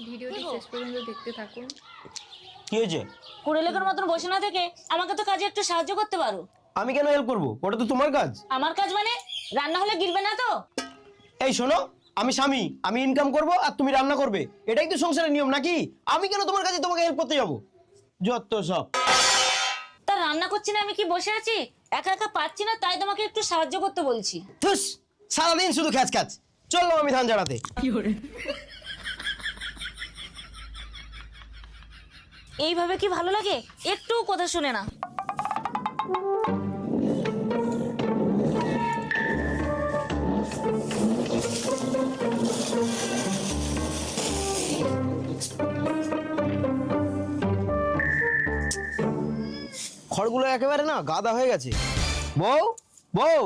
ভিডিওটি শেষ পর্যন্ত দেখতে থাকুন। কি হয়েছে? কুড়েলেকের মতন বসে না থেকে আমাকে তো কাজে একটু সাহায্য করতে পারো। আমি কেন হেল্প করবো? ওটা তো তোমার কাজ। আমার কাজ মানে রান্না হলে গিলবে না তো? এই শোনো, আমি স্বামী, আমি ইনকাম করব আর তুমি রান্না করবে, এটাই তো সংসারের নিয়ম নাকি? আমি কেন তোমার কাছে তোমাকে হেল্প করতে যাবো? যত সব। তা রান্না করছি না, আমি কি বসে আছি? একা একা পাচ্ছি না, তাই তোমাকে একটু সাহায্য করতে বলছি। ধুস, সারাদিন শুধু খ্যাচ খ্যাচ। চললাম আমি ধান ঝাড়াতে। এইভাবে কি ভালো লাগে? একটু কথা শুনে না। খড়গুলো একেবারে না গাদা হয়ে গেছে। বউ, বউ,